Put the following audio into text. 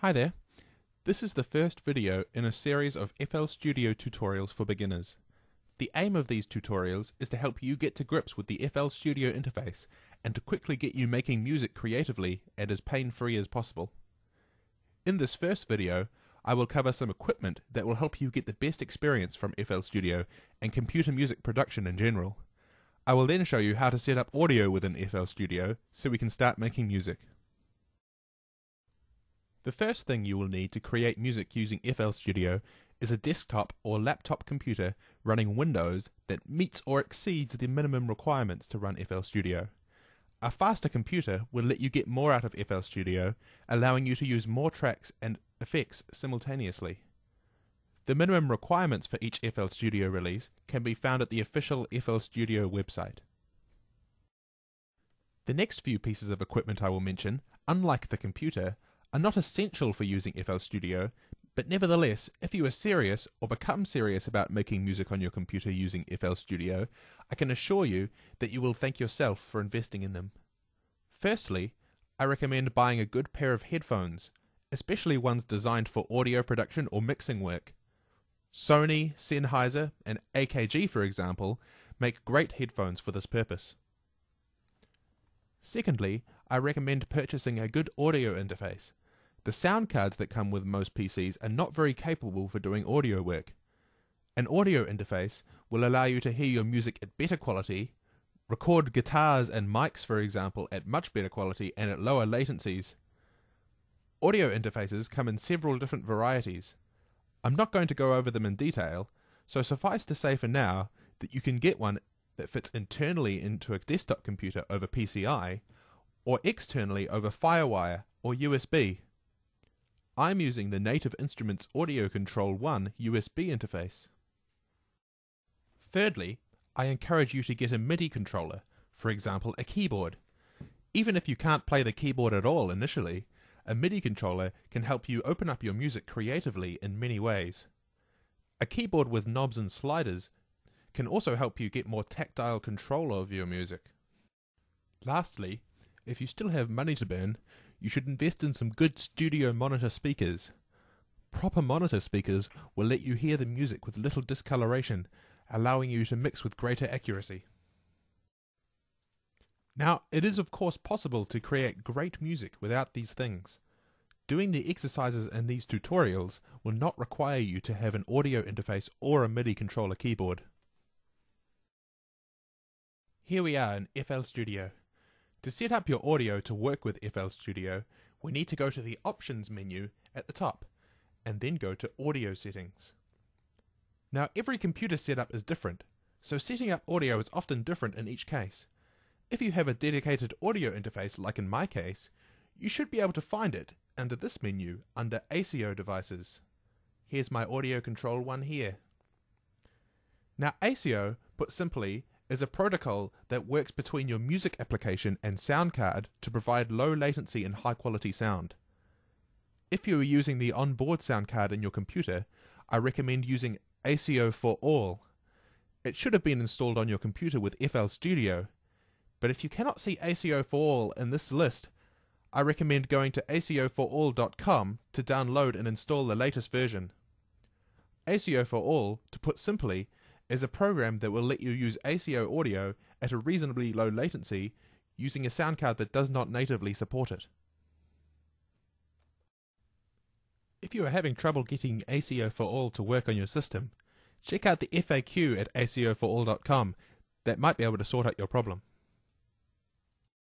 Hi there. This is the first video in a series of FL Studio tutorials for beginners. The aim of these tutorials is to help you get to grips with the FL Studio interface and to quickly get you making music creatively and as pain-free as possible. In this first video, I will cover some equipment that will help you get the best experience from FL Studio and computer music production in general. I will then show you how to set up audio within FL Studio so we can start making music. The first thing you will need to create music using FL Studio is a desktop or laptop computer running Windows that meets or exceeds the minimum requirements to run FL Studio. A faster computer will let you get more out of FL Studio, allowing you to use more tracks and effects simultaneously. The minimum requirements for each FL Studio release can be found at the official FL Studio website. The next few pieces of equipment I will mention, unlike the computer, are not essential for using FL Studio, but nevertheless, if you are serious or become serious about making music on your computer using FL Studio, I can assure you that you will thank yourself for investing in them. Firstly, I recommend buying a good pair of headphones, especially ones designed for audio production or mixing work. Sony, Sennheiser, and AKG, for example, make great headphones for this purpose. Secondly, I recommend purchasing a good audio interface. The sound cards that come with most PCs are not very capable for doing audio work. An audio interface will allow you to hear your music at better quality, record guitars and mics, for example, at much better quality and at lower latencies. Audio interfaces come in several different varieties. I'm not going to go over them in detail, so suffice to say for now that you can get one that fits internally into a desktop computer over PCI, or externally over FireWire or USB. I'm using the Native Instruments Audio Control 1 USB interface. Thirdly, I encourage you to get a MIDI controller, for example a keyboard. Even if you can't play the keyboard at all initially, a MIDI controller can help you open up your music creatively in many ways. A keyboard with knobs and sliders can also help you get more tactile control of your music. Lastly, if you still have money to burn, you should invest in some good studio monitor speakers. Proper monitor speakers will let you hear the music with little discoloration, allowing you to mix with greater accuracy. Now, it is of course possible to create great music without these things. Doing the exercises in these tutorials will not require you to have an audio interface or a MIDI controller keyboard. Here we are in FL Studio. To set up your audio to work with FL Studio, we need to go to the Options menu at the top, and then go to Audio Settings. Now, every computer setup is different, so setting up audio is often different in each case. If you have a dedicated audio interface, like in my case, you should be able to find it under this menu under ASIO devices. Here's my Audio Control 1 here. Now, ASIO, put simply, is a protocol that works between your music application and sound card to provide low latency and high quality sound. If you are using the onboard sound card in your computer, I recommend using ASIO for All. It should have been installed on your computer with FL Studio, but if you cannot see ASIO for All in this list, I recommend going to ASIOforall.com to download and install the latest version. ASIO for All, to put simply, is a program that will let you use ASIO audio at a reasonably low latency using a sound card that does not natively support it. If you are having trouble getting ASIO for All to work on your system, check out the FAQ at ASIOforall.com. That might be able to sort out your problem.